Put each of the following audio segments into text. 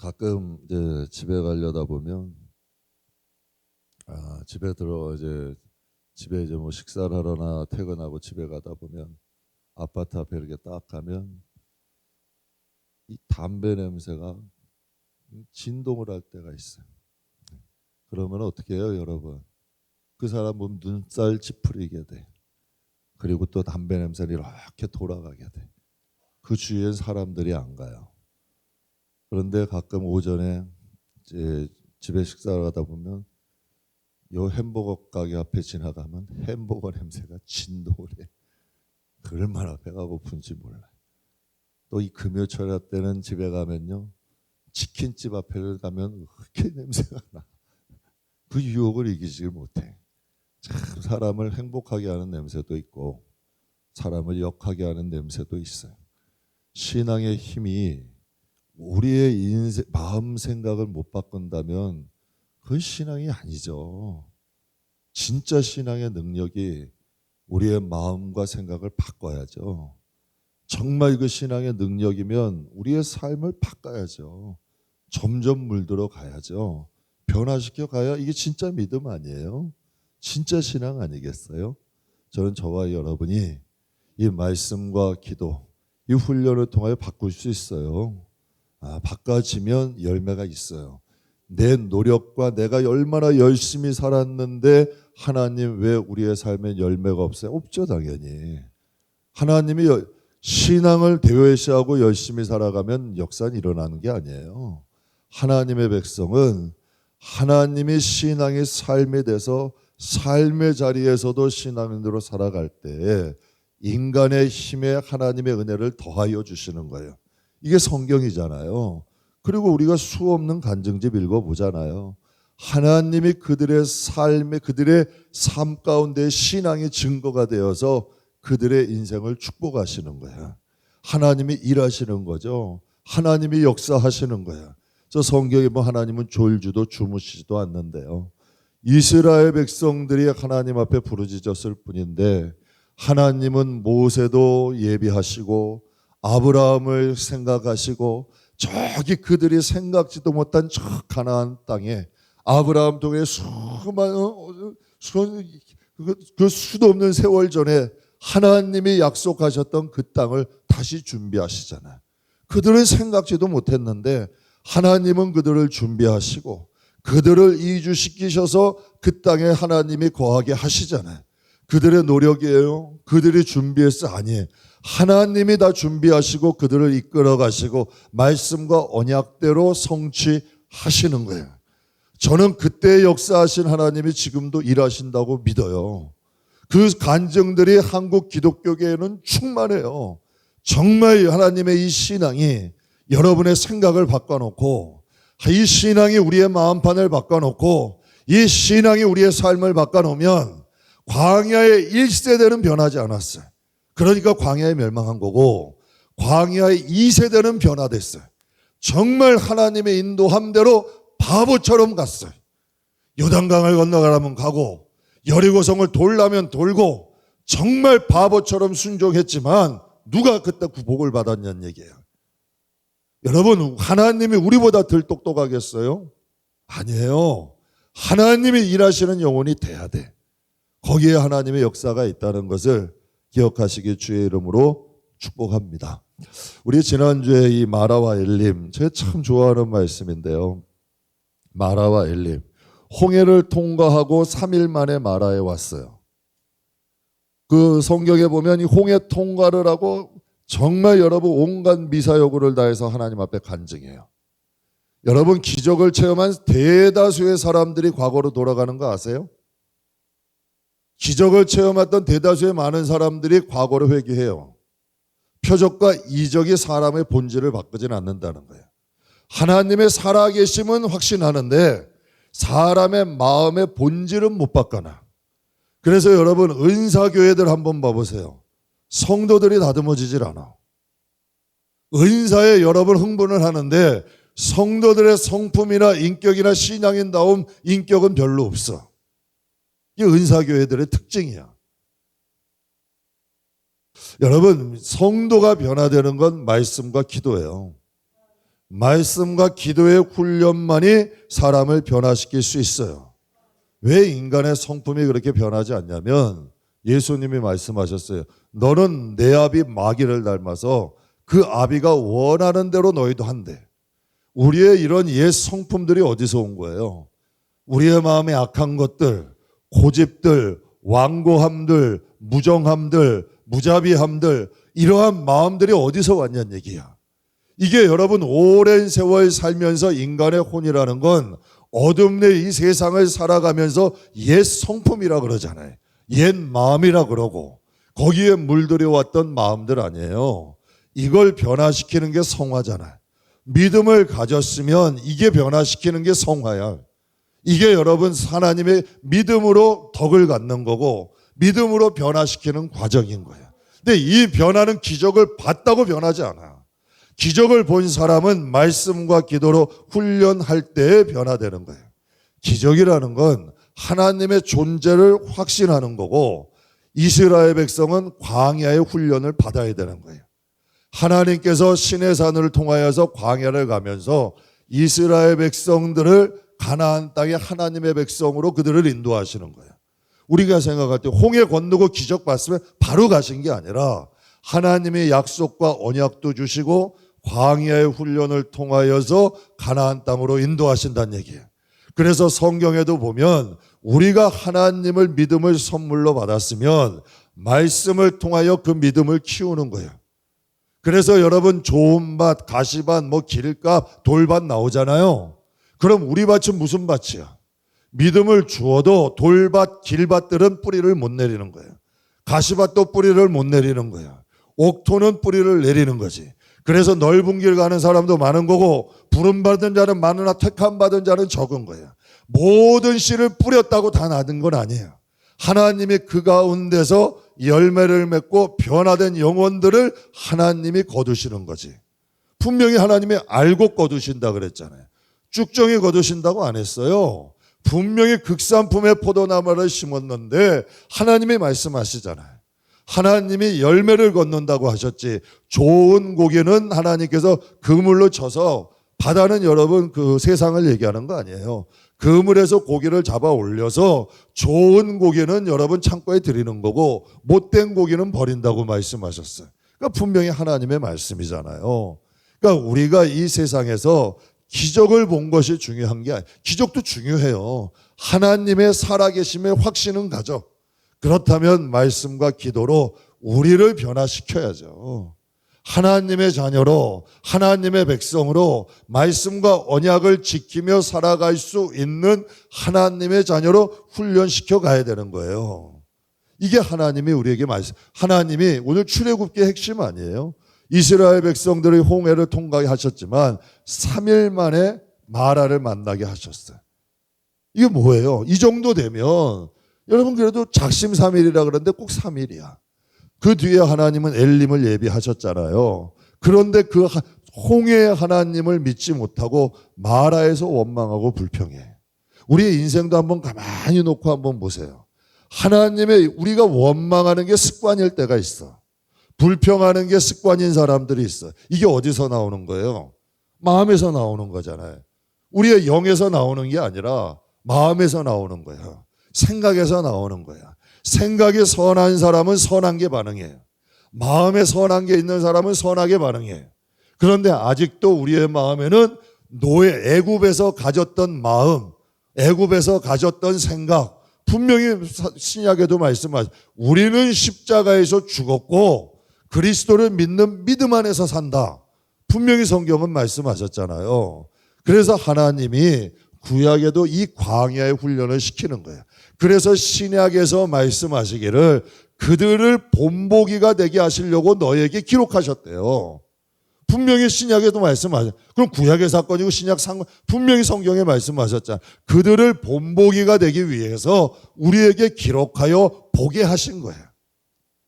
가끔 이제 집에 가려다 보면 집에 이제 뭐 식사를 하러나 퇴근하고 집에 가다 보면 아파트 앞에 이렇게 딱 가면 이 담배 냄새가 진동을 할 때가 있어요. 그러면 어떻게 해요, 여러분? 그 사람 보면 눈살 찌푸리게 돼. 그리고 또 담배 냄새를 이렇게 돌아가게 돼. 그 주위엔 사람들이 안 가요. 그런데 가끔 오전에 이제 집에 식사를 하다 보면 요 햄버거 가게 앞에 지나가면 햄버거 냄새가 진동을 해. 얼마나 배가 고픈지 몰라요. 또 이 금요철 때는 집에 가면요, 치킨집 앞에 가면 그렇게 냄새가 나. 그 유혹을 이기지 못해. 참 사람을 행복하게 하는 냄새도 있고 사람을 역하게 하는 냄새도 있어요. 신앙의 힘이 우리의 인생, 마음 생각을 못 바꾼다면 그 신앙이 아니죠. 진짜 신앙의 능력이 우리의 마음과 생각을 바꿔야죠. 정말 그 신앙의 능력이면 우리의 삶을 바꿔야죠. 점점 물들어 가야죠. 변화시켜 가야 이게 진짜 믿음 아니에요? 진짜 신앙 아니겠어요? 저는 저와 여러분이 이 말씀과 기도, 이 훈련을 통하여 바꿀 수 있어요. 바꿔지면 열매가 있어요. 내 노력과 내가 얼마나 열심히 살았는데 하나님 왜 우리의 삶에 열매가 없어요? 없죠, 당연히. 하나님이 신앙을 대회시하고 열심히 살아가면 역사는 일어나는 게 아니에요. 하나님의 백성은 하나님이 신앙의 삶에 대해서 삶의 자리에서도 신앙인으로 살아갈 때 인간의 힘에 하나님의 은혜를 더하여 주시는 거예요. 이게 성경이잖아요. 그리고 우리가 수없는 간증집 읽어보잖아요. 하나님이 그들의 삶 가운데 신앙의 증거가 되어서 그들의 인생을 축복하시는 거야. 하나님이 일하시는 거죠. 하나님이 역사하시는 거야. 저 성경에 뭐 하나님은 졸지도 주무시지도 않는데요. 이스라엘 백성들이 하나님 앞에 부르짖었을 뿐인데 하나님은 모세도 예비하시고 아브라함을 생각하시고 저기 그들이 생각지도 못한 저 가나안 땅에 아브라함 통해 그 수도 없는 세월 전에 하나님이 약속하셨던 그 땅을 다시 준비하시잖아요. 그들은 생각지도 못했는데 하나님은 그들을 준비하시고 그들을 이주시키셔서 그 땅에 하나님이 거하게 하시잖아요. 그들의 노력이에요? 그들이 준비했어? 아니에요. 하나님이 다 준비하시고 그들을 이끌어 가시고 말씀과 언약대로 성취하시는 거예요. 저는 그때 역사하신 하나님이 지금도 일하신다고 믿어요. 그 간증들이 한국 기독교계에는 충만해요. 정말 하나님의 이 신앙이 여러분의 생각을 바꿔놓고 이 신앙이 우리의 마음판을 바꿔놓고 이 신앙이 우리의 삶을 바꿔놓으면 광야의 1세대는 변하지 않았어요. 그러니까 광야에 멸망한 거고 광야의 2세대는 변화됐어요. 정말 하나님의 인도함대로 바보처럼 갔어요. 요단강을 건너가라면 가고 여리고성을 돌라면 돌고 정말 바보처럼 순종했지만 누가 그때 구복을 받았냐는 얘기예요. 여러분, 하나님이 우리보다 덜 똑똑하겠어요? 아니에요. 하나님이 일하시는 영혼이 돼야 돼. 거기에 하나님의 역사가 있다는 것을 기억하시기 주의 이름으로 축복합니다. 우리 지난주에 이 마라와 엘림, 제가 참 좋아하는 말씀인데요. 마라와 엘림, 홍해를 통과하고 3일 만에 마라에 왔어요. 그 성경에 보면 이 홍해 통과를 하고 정말 여러분 온갖 미사여구를 다해서 하나님 앞에 간증해요. 여러분 기적을 체험한 대다수의 사람들이 과거로 돌아가는 거 아세요? 기적을 체험했던 대다수의 많은 사람들이 과거로 회귀해요. 표적과 이적이 사람의 본질을 바꾸지는 않는다는 거예요. 하나님의 살아계심은 확신하는데 사람의 마음의 본질은 못 바꿔놔. 그래서 여러분 은사교회들 한번 봐보세요. 성도들이 다듬어지질 않아. 은사에 여러분 흥분을 하는데 성도들의 성품이나 인격이나 신앙인다움 인격은 별로 없어. 이게 은사교회들의 특징이야. 여러분 성도가 변화되는 건 말씀과 기도예요. 말씀과 기도의 훈련만이 사람을 변화시킬 수 있어요. 왜 인간의 성품이 그렇게 변하지 않냐면 예수님이 말씀하셨어요. 너는 내 아비 마귀를 닮아서 그 아비가 원하는 대로 너희도 한대. 우리의 이런 옛 성품들이 어디서 온 거예요? 우리의 마음에 악한 것들, 고집들, 완고함들, 무정함들, 무자비함들, 이러한 마음들이 어디서 왔냐는 얘기야. 이게 여러분 오랜 세월 살면서 인간의 혼이라는 건 어둠의 이 세상을 살아가면서 옛 성품이라 그러잖아요. 옛 마음이라 그러고 거기에 물들여왔던 마음들 아니에요. 이걸 변화시키는 게 성화잖아요. 믿음을 가졌으면 이게 변화시키는 게 성화야. 이게 여러분 하나님의 믿음으로 덕을 갖는 거고 믿음으로 변화시키는 과정인 거예요. 근데 이 변화는 기적을 봤다고 변하지 않아. 기적을 본 사람은 말씀과 기도로 훈련할 때에 변화되는 거예요. 기적이라는 건 하나님의 존재를 확신하는 거고 이스라엘 백성은 광야의 훈련을 받아야 되는 거예요. 하나님께서 시내산을 통하여서 광야를 가면서 이스라엘 백성들을 가나안 땅의 하나님의 백성으로 그들을 인도하시는 거예요. 우리가 생각할 때 홍해 건너고 기적 봤으면 바로 가신 게 아니라 하나님의 약속과 언약도 주시고 광야의 훈련을 통하여서 가나안 땅으로 인도하신다는 얘기예요. 그래서 성경에도 보면 우리가 하나님을 믿음을 선물로 받았으면 말씀을 통하여 그 믿음을 키우는 거예요. 그래서 여러분 좋은 밭, 가시밭, 길값, 돌밭 나오잖아요. 그럼 우리 밭은 무슨 밭이야? 믿음을 주어도 돌밭, 길밭들은 뿌리를 못 내리는 거예요. 가시밭도 뿌리를 못 내리는 거야. 옥토는 뿌리를 내리는 거지. 그래서 넓은 길 가는 사람도 많은 거고 부름받은 자는 많으나 택함받은 자는 적은 거야. 모든 씨를 뿌렸다고 다 나는 건 아니에요. 하나님이 그 가운데서 열매를 맺고 변화된 영혼들을 하나님이 거두시는 거지. 분명히 하나님이 알고 거두신다 그랬잖아요. 쭉정이 거두신다고 안 했어요. 분명히 극산품의 포도나무를 심었는데 하나님이 말씀하시잖아요. 하나님이 열매를 걷는다고 하셨지. 좋은 고기는 하나님께서 그물로 쳐서, 바다는 여러분 그 세상을 얘기하는 거 아니에요. 그물에서 고기를 잡아 올려서 좋은 고기는 여러분 창고에 드리는 거고 못된 고기는 버린다고 말씀하셨어요. 그러니까 분명히 하나님의 말씀이잖아요. 그러니까 우리가 이 세상에서 기적을 본 것이 중요한 게 아니에요. 기적도 중요해요. 하나님의 살아계심의 확신은 가져. 그렇다면 말씀과 기도로 우리를 변화시켜야죠. 하나님의 자녀로, 하나님의 백성으로 말씀과 언약을 지키며 살아갈 수 있는 하나님의 자녀로 훈련시켜 가야 되는 거예요. 이게 하나님이 우리에게 하나님이 오늘 출애굽기의 핵심 아니에요. 이스라엘 백성들의 홍해를 통과하셨지만 3일 만에 마라를 만나게 하셨어요. 이게 뭐예요? 이 정도 되면 여러분 그래도 작심삼일이라 그러는데 꼭 3일이야. 그 뒤에 하나님은 엘림을 예비하셨잖아요. 그런데 그 홍해의 하나님을 믿지 못하고 마라에서 원망하고 불평해. 우리의 인생도 한번 가만히 놓고 한번 보세요. 하나님의 우리가 원망하는 게 습관일 때가 있어. 불평하는 게 습관인 사람들이 있어. 이게 어디서 나오는 거예요? 마음에서 나오는 거잖아요. 우리의 영에서 나오는 게 아니라 마음에서 나오는 거예요. 생각에서 나오는 거야. 생각이 선한 사람은 선한 게 반응해요. 마음에 선한 게 있는 사람은 선하게 반응해요. 그런데 아직도 우리의 마음에는 애굽에서 가졌던 마음, 애굽에서 가졌던 생각, 분명히 신약에도 말씀하죠. 우리는 십자가에서 죽었고 그리스도를 믿는 믿음 안에서 산다. 분명히 성경은 말씀하셨잖아요. 그래서 하나님이 구약에도 이 광야의 훈련을 시키는 거예요. 그래서 신약에서 말씀하시기를 그들을 본보기가 되게 하시려고 너에게 기록하셨대요. 분명히 신약에도 말씀하셨어요. 그럼 구약의 사건이고 신약 상관 분명히 성경에 말씀하셨잖아요. 그들을 본보기가 되기 위해서 우리에게 기록하여 보게 하신 거예요.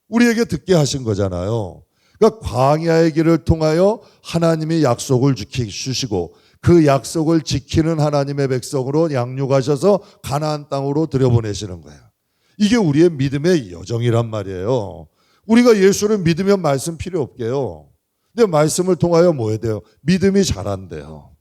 우리에게 듣게 하신 거잖아요. 그러니까 광야의 길을 통하여 하나님이 약속을 주시고 그 약속을 지키는 하나님의 백성으로 양육하셔서 가나안 땅으로 들여보내시는 거예요. 이게 우리의 믿음의 여정이란 말이에요. 우리가 예수를 믿으면 말씀 필요 없게요. 근데 말씀을 통하여 뭐 해야 돼요? 믿음이 자란대요.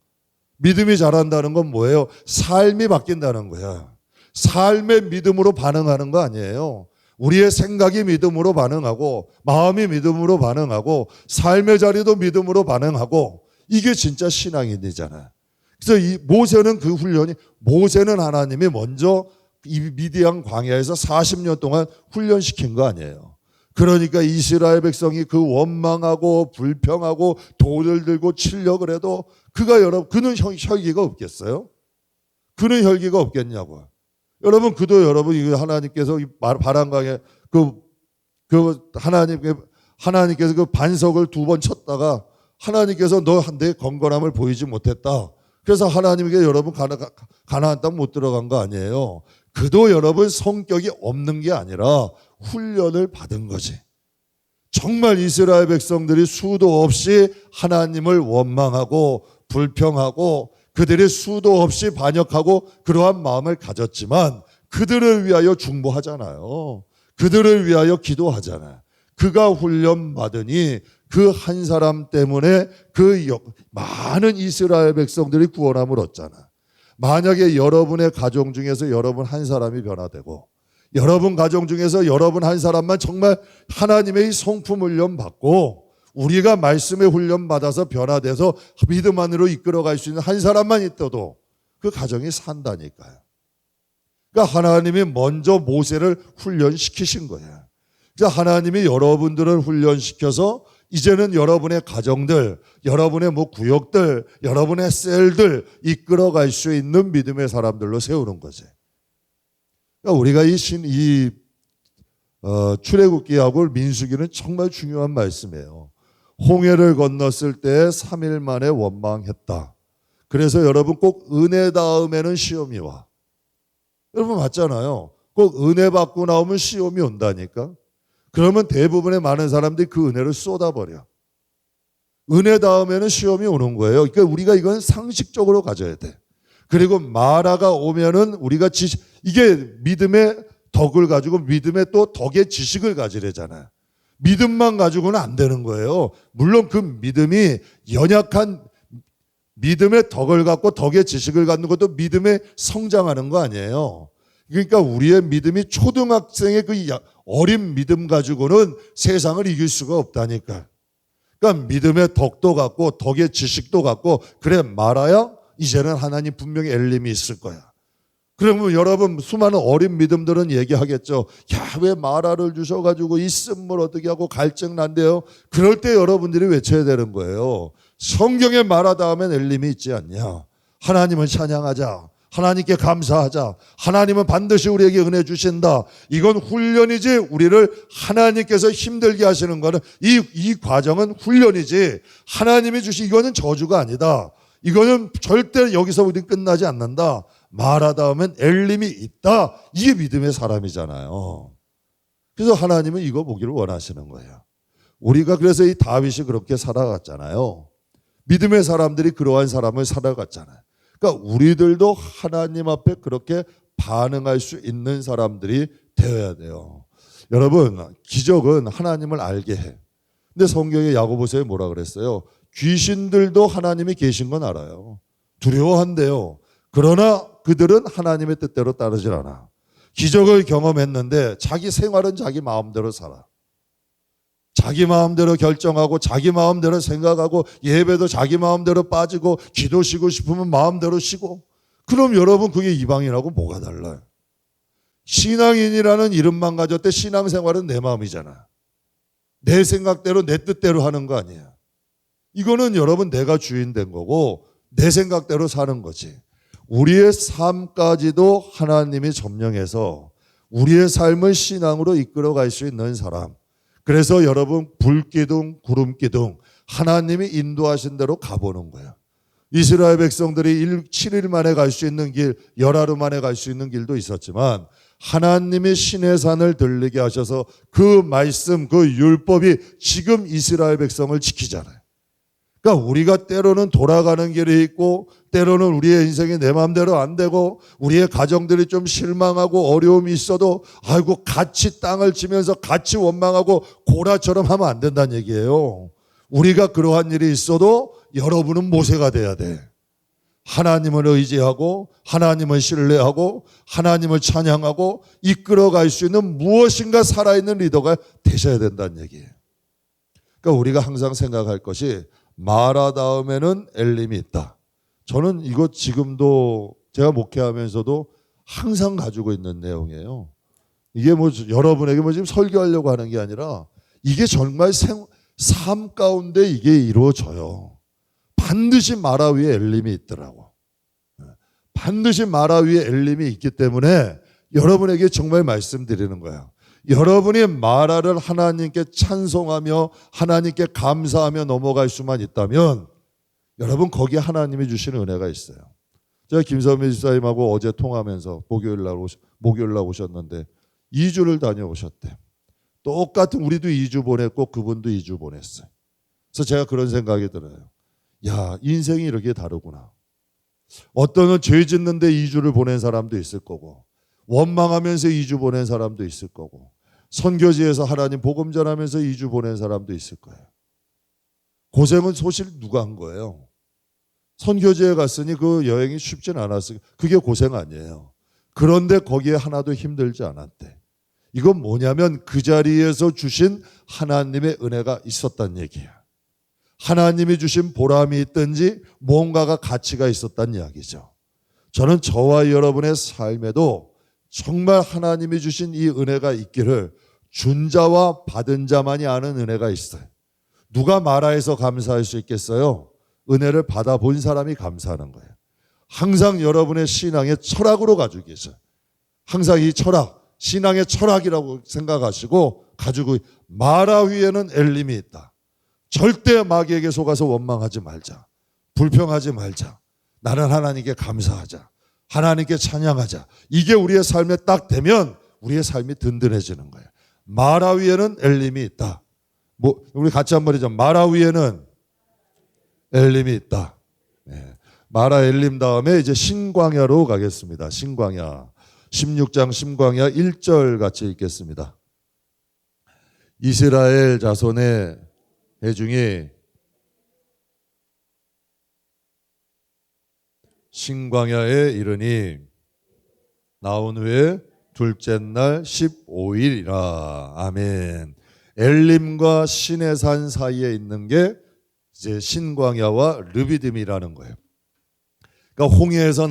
믿음이 자란다는 건 뭐예요? 삶이 바뀐다는 거야. 삶의 믿음으로 반응하는 거 아니에요. 우리의 생각이 믿음으로 반응하고 마음이 믿음으로 반응하고 삶의 자리도 믿음으로 반응하고 이게 진짜 신앙인이잖아. 그래서 이 모세는 그 훈련이 모세는 하나님이 먼저 이 미디안 광야에서 40년 동안 훈련시킨 거 아니에요. 그러니까 이스라엘 백성이 그 원망하고 불평하고 돌을 들고 치려고 해도 그는 혈기가 없겠어요? 그는 혈기가 없겠냐고. 여러분 여러분 이거 하나님께서 바람강에 하나님께서 그 반석을 2번 쳤다가 하나님께서 너 내 건건함을 보이지 못했다. 그래서 하나님에게 여러분 가나안 땅 못 들어간 거 아니에요. 그도 여러분 성격이 없는 게 아니라 훈련을 받은 거지. 정말 이스라엘 백성들이 수도 없이 하나님을 원망하고 불평하고 그들이 수도 없이 반역하고 그러한 마음을 가졌지만 그들을 위하여 중보하잖아요. 그들을 위하여 기도하잖아요. 그가 훈련받으니 그 한 사람 때문에 많은 이스라엘 백성들이 구원함을 얻잖아. 만약에 여러분의 가정 중에서 여러분 한 사람이 변화되고 여러분 가정 중에서 여러분 한 사람만 정말 하나님의 성품 훈련 받고 우리가 말씀의 훈련 받아서 변화돼서 믿음 안으로 이끌어갈 수 있는 한 사람만 있어도 그 가정이 산다니까요. 그러니까 하나님이 먼저 모세를 훈련시키신 거예요. 그러니까 하나님이 여러분들을 훈련시켜서 이제는 여러분의 가정들, 여러분의 구역들, 여러분의 셀들 이끌어갈 수 있는 믿음의 사람들로 세우는 거지. 그러니까 우리가 출애굽기하고 민수기는 정말 중요한 말씀이에요. 홍해를 건넜을 때 3일 만에 원망했다. 그래서 여러분 꼭 은혜 다음에는 시험이 와. 여러분 맞잖아요. 꼭 은혜 받고 나오면 시험이 온다니까. 그러면 대부분의 많은 사람들이 그 은혜를 쏟아버려. 은혜 다음에는 시험이 오는 거예요. 그러니까 우리가 이건 상식적으로 가져야 돼. 그리고 마라가 오면은 우리가 이게 믿음의 덕을 가지고 믿음의 또 덕의 지식을 가지려잖아요. 믿음만 가지고는 안 되는 거예요. 물론 그 믿음이 연약한 믿음의 덕을 갖고 덕의 지식을 갖는 것도 믿음에 성장하는 거 아니에요. 그러니까 우리의 믿음이 초등학생의 그 어린 믿음 가지고는 세상을 이길 수가 없다니까. 그러니까 믿음의 덕도 갖고 덕의 지식도 갖고 그래 말아야 이제는 하나님 분명히 엘림이 있을 거야. 그러면 여러분 수많은 어린 믿음들은 얘기하겠죠. 야, 왜 마라를 주셔가지고 이 쓴물 어떻게 하고 갈증 난대요. 그럴 때 여러분들이 외쳐야 되는 거예요. 성경에 마라 다음엔 엘림이 있지 않냐. 하나님을 찬양하자. 하나님께 감사하자. 하나님은 반드시 우리에게 은혜 주신다. 이건 훈련이지 우리를 하나님께서 힘들게 하시는 거는 이 과정은 훈련이지 하나님이 주신 이거는 저주가 아니다. 이거는 절대 여기서 우리 끝나지 않는다. 말하다 하면 엘림이 있다. 이게 믿음의 사람이잖아요. 그래서 하나님은 이거 보기를 원하시는 거예요. 우리가 그래서 이 다윗이 그렇게 살아갔잖아요. 믿음의 사람들이 그러한 사람을 살아갔잖아요. 그러니까 우리들도 하나님 앞에 그렇게 반응할 수 있는 사람들이 되어야 돼요. 여러분, 기적은 하나님을 알게 해. 근데 성경에 야고보서에 뭐라 그랬어요? 귀신들도 하나님이 계신 건 알아요. 두려워한대요. 그러나 그들은 하나님의 뜻대로 따르질 않아. 기적을 경험했는데 자기 생활은 자기 마음대로 살아. 자기 마음대로 결정하고 자기 마음대로 생각하고 예배도 자기 마음대로 빠지고 기도 쉬고 싶으면 마음대로 쉬고. 그럼 여러분 그게 이방인하고 뭐가 달라요? 신앙인이라는 이름만 가졌대 신앙생활은 내 마음이잖아. 내 생각대로 내 뜻대로 하는 거 아니야. 이거는 여러분 내가 주인 된 거고 내 생각대로 사는 거지. 우리의 삶까지도 하나님이 점령해서 우리의 삶을 신앙으로 이끌어갈 수 있는 사람. 그래서 여러분 불기둥 구름기둥 하나님이 인도하신 대로 가보는 거예요. 이스라엘 백성들이 7일 만에 갈 수 있는 길, 열하루 만에 갈 수 있는 길도 있었지만 하나님이 시내산을 들리게 하셔서 그 말씀, 그 율법이 지금 이스라엘 백성을 지키잖아요. 그러니까 우리가 때로는 돌아가는 길이 있고 때로는 우리의 인생이 내 마음대로 안 되고 우리의 가정들이 좀 실망하고 어려움이 있어도 아이고 같이 땅을 치면서 같이 원망하고 고라처럼 하면 안 된다는 얘기예요. 우리가 그러한 일이 있어도 여러분은 모세가 돼야 돼. 하나님을 의지하고 하나님을 신뢰하고 하나님을 찬양하고 이끌어갈 수 있는 무엇인가 살아있는 리더가 되셔야 된다는 얘기예요. 그러니까 우리가 항상 생각할 것이 마라 다음에는 엘림이 있다. 저는 이거 지금도 제가 목회하면서도 항상 가지고 있는 내용이에요. 이게 뭐 여러분에게 뭐 지금 설교하려고 하는 게 아니라 이게 정말 삶 가운데 이게 이루어져요. 반드시 마라 위에 엘림이 있더라고. 반드시 마라 위에 엘림이 있기 때문에 여러분에게 정말 말씀드리는 거야. 여러분이 마라를 하나님께 찬송하며 하나님께 감사하며 넘어갈 수만 있다면 여러분 거기에 하나님이 주시는 은혜가 있어요. 제가 김선미 집사님하고 어제 통화하면서 목요일 날 오셨는데 2주를 다녀오셨대. 똑같은 우리도 2주 보냈고 그분도 2주 보냈어요. 그래서 제가 그런 생각이 들어요. 야, 인생이 이렇게 다르구나. 어떤은 죄 짓는데 2주를 보낸 사람도 있을 거고 원망하면서 2주 보낸 사람도 있을 거고 선교지에서 하나님 복음 전하면서 2주 보낸 사람도 있을 거예요. 고생은 사실 누가 한 거예요? 선교지에 갔으니 그 여행이 쉽진 않았어요. 그게 고생 아니에요. 그런데 거기에 하나도 힘들지 않았대. 이건 뭐냐면 그 자리에서 주신 하나님의 은혜가 있었단 얘기야. 하나님이 주신 보람이 있든지 뭔가가 가치가 있었단 이야기죠. 저는 저와 여러분의 삶에도 정말 하나님이 주신 이 은혜가 있기를 준 자와 받은 자만이 아는 은혜가 있어요. 누가 마라에서 감사할 수 있겠어요? 은혜를 받아본 사람이 감사하는 거예요. 항상 여러분의 신앙의 철학으로 가지고 계세요. 항상 이 철학, 신앙의 철학이라고 생각하시고 가지고 마라 위에는 엘림이 있다. 절대 마귀에게 속아서 원망하지 말자. 불평하지 말자. 나는 하나님께 감사하자. 하나님께 찬양하자. 이게 우리의 삶에 딱 되면 우리의 삶이 든든해지는 거예요. 마라 위에는 엘림이 있다. 우리 같이 한번 해줘. 마라 위에는 엘림이 있다. 네. 마라 엘림 다음에 이제 신광야로 가겠습니다. 신광야. 16장 신광야 1절 같이 읽겠습니다. 이스라엘 자손의 회중이 신광야에 이르니 나온 후에 둘째 날 15일이라. 아멘. 엘림과 시내산 사이에 있는 게 이제 신광야와 르비딤이라는 거예요. 그러니까 홍해에서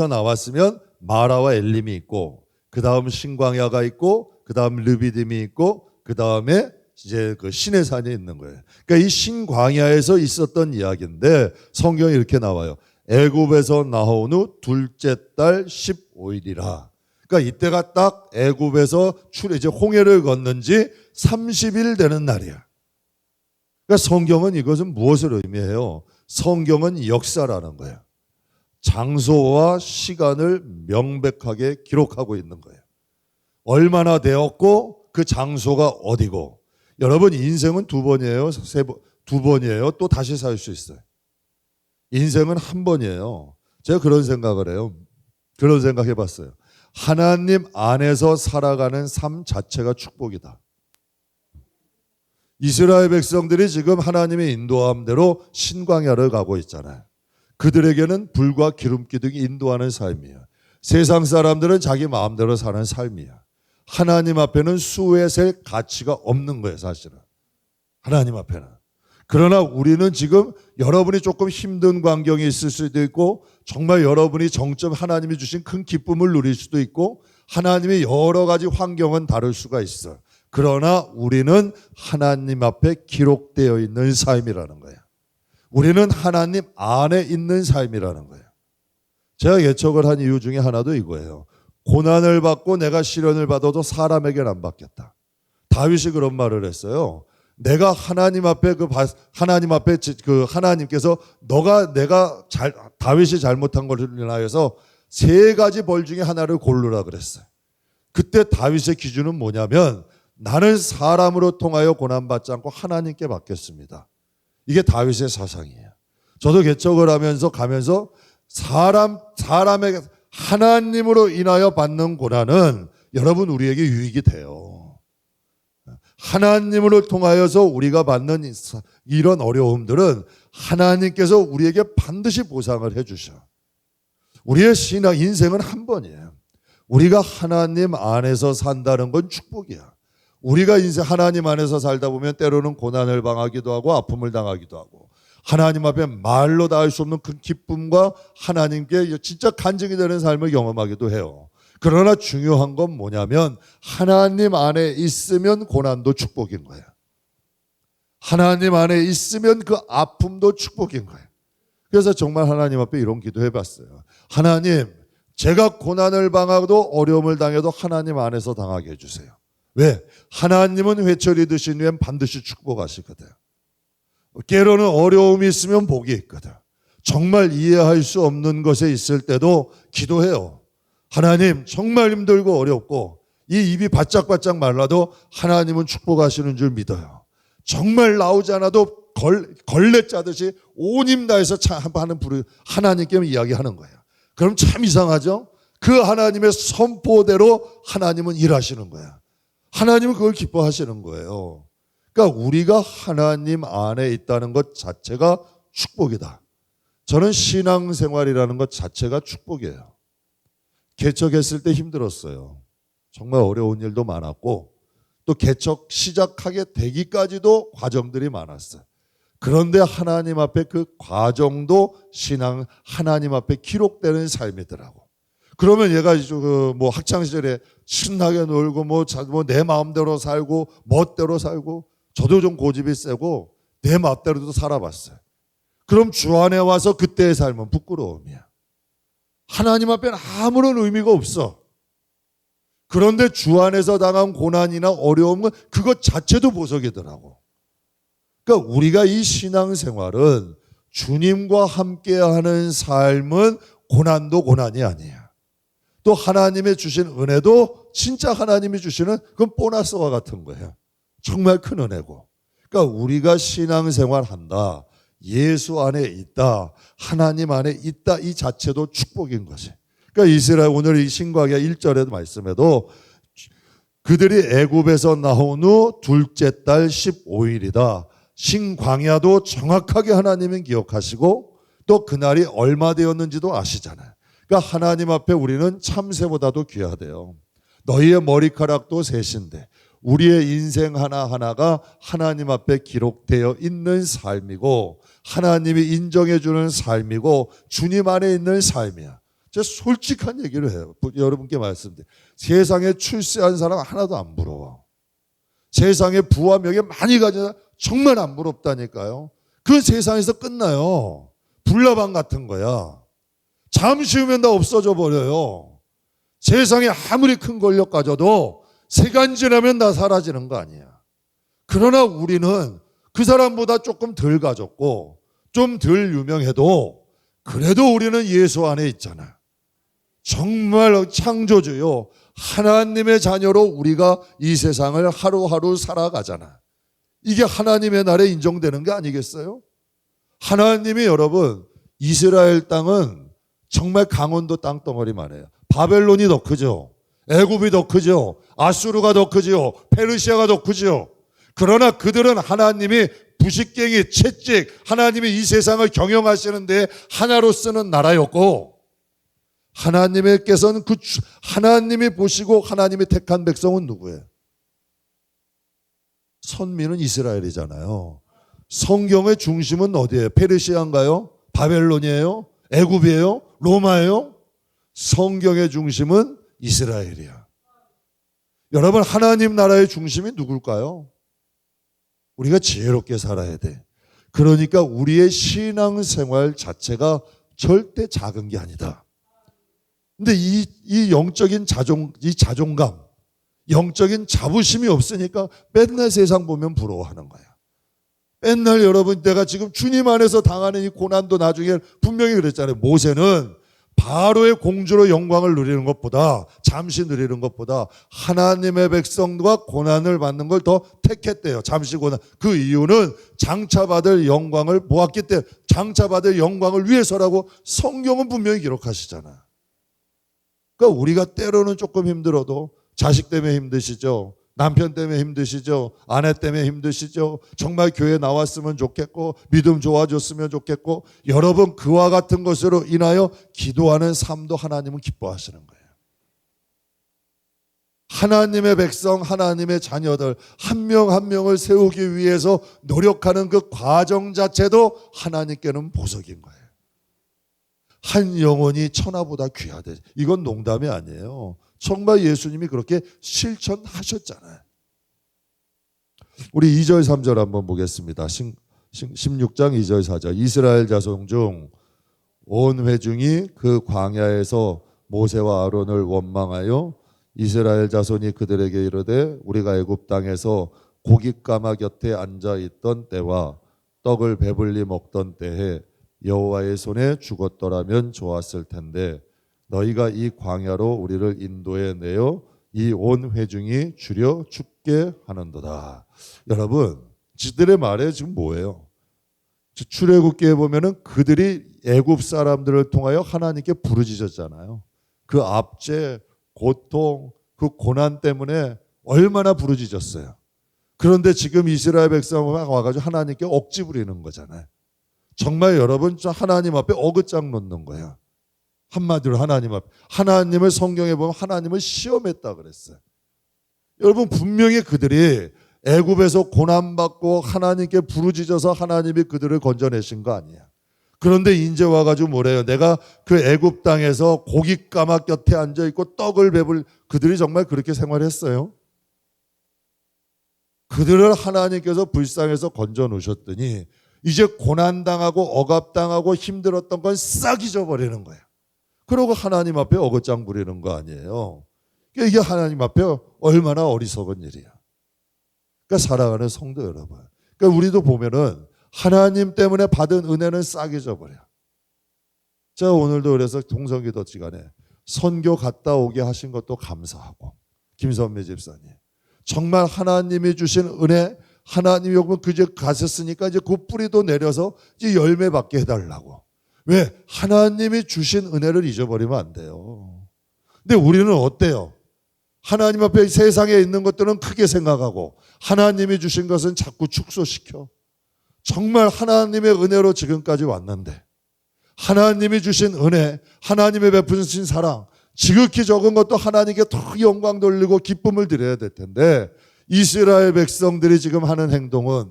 나왔으면 마라와 엘림이 있고 그 다음 신광야가 있고 그 다음 르비딤이 있고 그 다음에 이제 그 시내산이 있는 거예요. 그러니까 이 신광야에서 있었던 이야기인데 성경에 이렇게 나와요. 애굽에서 나온 후 둘째 달 15일이라. 그러니까 이때가 딱 애굽에서 이제 홍해를 건넌 지 30일 되는 날이야. 그러니까 성경은 이것은 무엇을 의미해요? 성경은 역사라는 거예요. 장소와 시간을 명백하게 기록하고 있는 거예요. 얼마나 되었고 그 장소가 어디고. 여러분 인생은 두 번이에요? 두 번이에요? 또 다시 살 수 있어요. 인생은 한 번이에요. 제가 그런 생각을 해요. 그런 생각 해봤어요. 하나님 안에서 살아가는 삶 자체가 축복이다. 이스라엘 백성들이 지금 하나님의 인도함대로 신광야를 가고 있잖아요. 그들에게는 불과 기름기 등이 인도하는 삶이에요. 세상 사람들은 자기 마음대로 사는 삶이야. 하나님 앞에는 수에 셀 가치가 없는 거예요, 사실은. 하나님 앞에는. 그러나 우리는 지금 여러분이 조금 힘든 광경이 있을 수도 있고 정말 여러분이 정점 하나님이 주신 큰 기쁨을 누릴 수도 있고 하나님의 여러 가지 환경은 다를 수가 있어요. 그러나 우리는 하나님 앞에 기록되어 있는 삶이라는 거예요. 우리는 하나님 안에 있는 삶이라는 거예요. 제가 예측을 한 이유 중에 하나도 이거예요. 고난을 받고 내가 시련을 받아도 사람에게는 안 받겠다. 다윗이 그런 말을 했어요. 내가 하나님 앞에 하나님께서 내가 다윗이 잘못한 것을 인하여서 세 가지 벌 중에 하나를 고르라 그랬어요. 그때 다윗의 기준은 뭐냐면 나는 사람으로 통하여 고난받지 않고 하나님께 받겠습니다. 이게 다윗의 사상이에요. 저도 개척을 가면서 사람에게 하나님으로 인하여 받는 고난은 여러분 우리에게 유익이 돼요. 하나님을 통하여서 우리가 받는 이런 어려움들은 하나님께서 우리에게 반드시 보상을 해주셔. 우리의 신앙 인생은 한 번이에요. 우리가 하나님 안에서 산다는 건 축복이야. 우리가 인생 하나님 안에서 살다 보면 때로는 고난을 당하기도 하고 아픔을 당하기도 하고 하나님 앞에 말로 다 할 수 없는 그 기쁨과 하나님께 진짜 간증이 되는 삶을 경험하기도 해요. 그러나 중요한 건 뭐냐면 하나님 안에 있으면 고난도 축복인 거예요. 하나님 안에 있으면 그 아픔도 축복인 거예요. 그래서 정말 하나님 앞에 이런 기도 해봤어요. 하나님, 제가 고난을 당하고도 어려움을 당해도 하나님 안에서 당하게 해주세요. 왜? 하나님은 회초리 드신 후엔 반드시 축복하시거든. 때로는 어려움이 있으면 복이 있거든. 정말 이해할 수 없는 것에 있을 때도 기도해요. 하나님, 정말 힘들고 어렵고 이 입이 바짝바짝 말라도 하나님은 축복하시는 줄 믿어요. 정말 나오지 않아도 걸레 짜듯이 온 힘 다해서 하는 하나님께 이야기하는 거예요. 그럼 참 이상하죠? 그 하나님의 선포대로 하나님은 일하시는 거야. 하나님은 그걸 기뻐하시는 거예요. 그러니까 우리가 하나님 안에 있다는 것 자체가 축복이다. 저는 신앙생활이라는 것 자체가 축복이에요. 개척했을 때 힘들었어요. 정말 어려운 일도 많았고 또 개척 시작하게 되기까지도 과정들이 많았어요. 그런데 하나님 앞에 그 과정도 신앙 하나님 앞에 기록되는 삶이더라고. 그러면 얘가 뭐 학창 시절에 신나게 놀고 뭐 내 마음대로 살고 멋대로 살고 저도 좀 고집이 세고 내 마음대로도 살아봤어요. 그럼 주 안에 와서 그때의 삶은 부끄러움이야. 하나님 앞에는 아무런 의미가 없어. 그런데 주 안에서 당한 고난이나 어려움은 그것 자체도 보석이더라고. 그러니까 우리가 이 신앙생활은 주님과 함께하는 삶은 고난도 고난이 아니야. 또 하나님의 주신 은혜도 진짜 하나님이 주시는 그건 보너스와 같은 거예요. 정말 큰 은혜고. 그러니까 우리가 신앙생활 한다. 예수 안에 있다. 하나님 안에 있다. 이 자체도 축복인 것이. 그러니까 이스라엘 오늘 이 신구약의 1절의 말씀에도 그들이 애굽에서 나온 후 둘째 달 15일이다. 신광야도 정확하게 하나님은 기억하시고 또 그날이 얼마 되었는지도 아시잖아요. 그러니까 하나님 앞에 우리는 참새보다도 귀하대요. 너희의 머리카락도 셋인데 우리의 인생 하나하나가 하나님 앞에 기록되어 있는 삶이고 하나님이 인정해 주는 삶이고 주님 안에 있는 삶이야. 제가 솔직한 얘기를 해요. 여러분께 말씀드려요. 세상에 출세한 사람 하나도 안 부러워. 세상에 부와 명예 많이 가진 사람 정말 안 부럽다니까요. 그 세상에서 끝나요. 불나방 같은 거야. 잠시 후면 다 없어져 버려요. 세상에 아무리 큰 권력 가져도 시간 지나면 다 사라지는 거 아니야. 그러나 우리는 그 사람보다 조금 덜 가졌고 좀 덜 유명해도 그래도 우리는 예수 안에 있잖아. 정말 창조주요. 하나님의 자녀로 우리가 이 세상을 하루하루 살아가잖아. 이게 하나님의 나라에 인정되는 게 아니겠어요? 하나님이 여러분 이스라엘 땅은 정말 강원도 땅덩어리만 해요. 바벨론이 더 크죠. 애굽이 더 크죠. 아수르가 더 크죠. 페르시아가 더 크죠. 그러나 그들은 하나님이 부식갱이 채찍 하나님이 이 세상을 경영하시는데 하나로 쓰는 나라였고 하나님께서는 하나님이 보시고 하나님이 택한 백성은 누구예요? 선민은 이스라엘이잖아요. 성경의 중심은 어디예요? 페르시아인가요? 바벨론이에요? 애굽이에요? 로마예요? 성경의 중심은 이스라엘이야. 여러분 하나님 나라의 중심이 누굴까요? 우리가 지혜롭게 살아야 돼. 그러니까 우리의 신앙생활 자체가 절대 작은 게 아니다. 근데 이 영적인 자존감, 영적인 자부심이 없으니까 맨날 세상 보면 부러워하는 거야. 맨날 여러분 내가 지금 주님 안에서 당하는 이 고난도 나중에 분명히 그랬잖아요. 모세는 바로의 공주로 영광을 누리는 것보다 잠시 누리는 것보다 하나님의 백성과 고난을 받는 걸 더 택했대요. 잠시 고난. 그 이유는 장차 받을 영광을 보았기 때문에 장차 받을 영광을 위해서라고 성경은 분명히 기록하시잖아. 그러니까 우리가 때로는 조금 힘들어도 자식 때문에 힘드시죠. 남편 때문에 힘드시죠? 아내 때문에 힘드시죠? 정말 교회 나왔으면 좋겠고 믿음 좋아졌으면 좋겠고 여러분 그와 같은 것으로 인하여 기도하는 삶도 하나님은 기뻐하시는 거예요. 하나님의 백성, 하나님의 자녀들 한 명 한 명을 세우기 위해서 노력하는 그 과정 자체도 하나님께는 보석인 거예요. 한 영혼이 천하보다 귀하대. 이건 농담이 아니에요. 정말 예수님이 그렇게 실천하셨잖아요. 우리 2절 3절 한번 보겠습니다. 16장 2절 4절. 이스라엘 자손 중 온 회중이 그 광야에서 모세와 아론을 원망하여 이스라엘 자손이 그들에게 이르되 우리가 애굽 땅에서 고깃가마 곁에 앉아 있던 때와 떡을 배불리 먹던 때에 여호와의 손에 죽었더라면 좋았을 텐데 너희가 이 광야로 우리를 인도해 내어 이 온 회중이 주려 죽게 하는도다. 여러분, 지들의 말에 지금 뭐예요? 출애굽기에 보면은 그들이 애굽 사람들을 통하여 하나님께 부르짖었잖아요. 그 압제, 고통, 그 고난 때문에 얼마나 부르짖었어요. 그런데 지금 이스라엘 백성이 와가지고 하나님께 억지 부리는 거잖아요. 정말 여러분 하나님 앞에 어긋장 놓는 거예요. 한마디로 하나님 앞에. 하나님을 성경에 보면 하나님을 시험했다 그랬어요. 여러분 분명히 그들이 애굽에서 고난받고 하나님께 부르짖어서 하나님이 그들을 건져내신 거 아니야. 그런데 이제 와가지고 뭐래요? 내가 그 애굽 땅에서 고깃가마 곁에 앉아있고 떡을 배불 그들이 정말 그렇게 생활했어요? 그들을 하나님께서 불쌍해서 건져 놓으셨더니 이제 고난당하고 억압당하고 힘들었던 건 싹 잊어버리는 거예요. 그러고 하나님 앞에 어긋장 부리는 거 아니에요. 이게 하나님 앞에 얼마나 어리석은 일이야. 그러니까 사랑하는 성도 여러분. 그러니까 우리도 보면은 하나님 때문에 받은 은혜는 싹 잊어버려. 제가 오늘도 그래서 동성기도 시간에 선교 갔다 오게 하신 것도 감사하고 김선미 집사님. 정말 하나님이 주신 은혜 하나님이 여러분 그제 가셨으니까 이제 그 뿌리도 내려서 이제 열매 받게 해달라고. 왜? 하나님이 주신 은혜를 잊어버리면 안 돼요. 근데 우리는 어때요? 하나님 앞에 세상에 있는 것들은 크게 생각하고 하나님이 주신 것은 자꾸 축소시켜. 정말 하나님의 은혜로 지금까지 왔는데 하나님이 주신 은혜, 하나님의 베푸신 사랑 지극히 적은 것도 하나님께 더 영광 돌리고 기쁨을 드려야 될 텐데 이스라엘 백성들이 지금 하는 행동은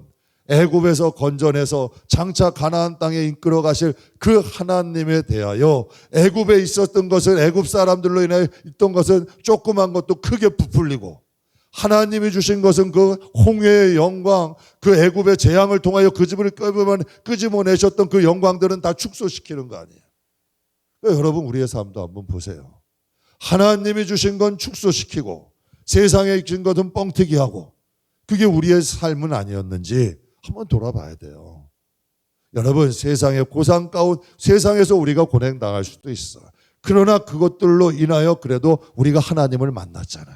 애굽에서 건져내서 장차 가나안 땅에 이끌어 가실 그 하나님에 대하여 애굽에 있었던 것은 애굽 사람들로 인해 있던 것은 조그만 것도 크게 부풀리고 하나님이 주신 것은 그 홍해의 영광, 그 애굽의 재앙을 통하여 그 집을 끄집어내셨던 그 영광들은 다 축소시키는 거 아니에요. 그러니까 여러분 우리의 삶도 한번 보세요. 하나님이 주신 건 축소시키고 세상에 주신 것은 뻥튀기하고 그게 우리의 삶은 아니었는지 한번 돌아봐야 돼요. 여러분 세상의 고상 가운데 세상에서 우리가 고난당할 수도 있어. 그러나 그것들로 인하여 그래도 우리가 하나님을 만났잖아요.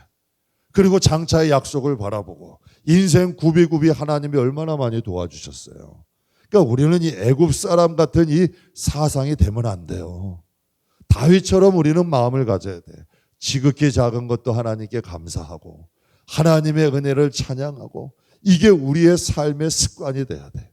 그리고 장차의 약속을 바라보고 인생 굽이굽이 하나님이 얼마나 많이 도와주셨어요. 그러니까 우리는 이 애굽 사람 같은 이 사상이 되면 안 돼요. 다윗처럼 우리는 마음을 가져야 돼. 지극히 작은 것도 하나님께 감사하고 하나님의 은혜를 찬양하고 이게 우리의 삶의 습관이 돼야 돼.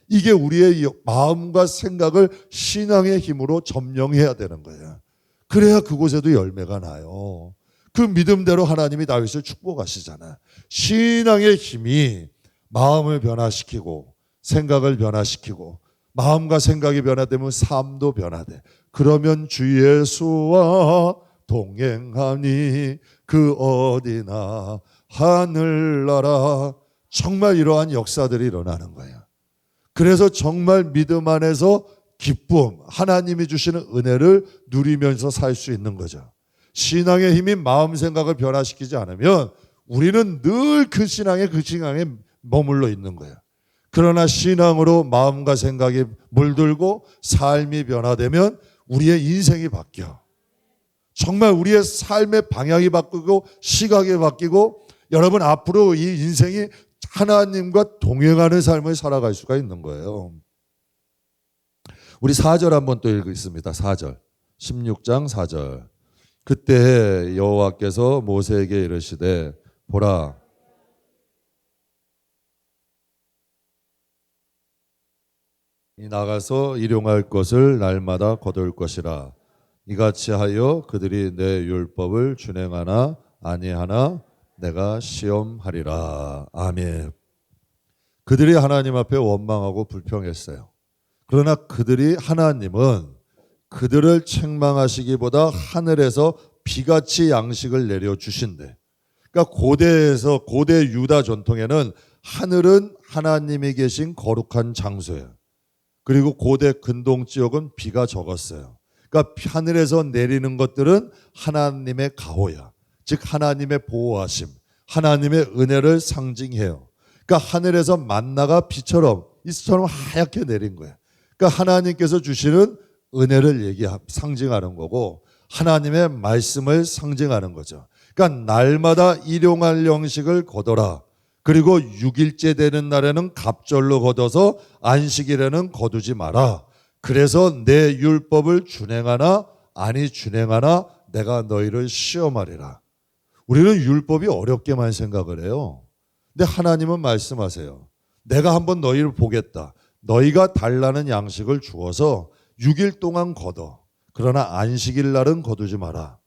이게 우리의 마음과 생각을 신앙의 힘으로 점령해야 되는 거예요. 그래야 그곳에도 열매가 나요. 그 믿음대로 하나님이 다윗을 축복하시잖아. 신앙의 힘이 마음을 변화시키고 생각을 변화시키고 마음과 생각이 변화되면 삶도 변화돼. 그러면 주 예수와 동행하니 그 어디나 하늘나라. 정말 이러한 역사들이 일어나는 거예요. 그래서 정말 믿음 안에서 기쁨, 하나님이 주시는 은혜를 누리면서 살 수 있는 거죠. 신앙의 힘이 마음 생각을 변화시키지 않으면 우리는 늘 그 신앙에 머물러 있는 거예요. 그러나 신앙으로 마음과 생각이 물들고 삶이 변화되면 우리의 인생이 바뀌어. 정말 우리의 삶의 방향이 바뀌고 시각이 바뀌고 여러분 앞으로 이 인생이 하나님과 동행하는 삶을 살아갈 수가 있는 거예요. 우리 4절 한번 또 읽겠습니다. 4절. 16장 4절. 그때 여호와께서 모세에게 이르시되 보라 이 나가서 일용할 것을 날마다 거둘 것이라. 이같이 하여 그들이 내 율법을 준행하나 아니하나 내가 시험하리라. 아멘. 그들이 하나님 앞에 원망하고 불평했어요. 그러나 하나님은 그들을 책망하시기보다 하늘에서 비같이 양식을 내려주신대. 그러니까 고대 유다 전통에는 하늘은 하나님이 계신 거룩한 장소예요. 그리고 고대 근동 지역은 비가 적었어요. 그러니까 하늘에서 내리는 것들은 하나님의 가호야. 즉 하나님의 보호하심, 하나님의 은혜를 상징해요. 그러니까 하늘에서 만나가 비처럼 이처럼 하얗게 내린 거예요. 그러니까 하나님께서 주시는 은혜를 상징하는 거고 하나님의 말씀을 상징하는 거죠. 그러니까 날마다 일용할 양식을 거둬라. 그리고 6일째 되는 날에는 갑절로 거둬서 안식일에는 거두지 마라. 그래서 내 율법을 준행하나 아니 준행하나 내가 너희를 시험하리라. 우리는 율법이 어렵게만 생각을 해요. 근데 하나님은 말씀하세요. 내가 한번 너희를 보겠다. 너희가 달라는 양식을 주어서 6일 동안 거둬. 그러나 안식일 날은 거두지 마라.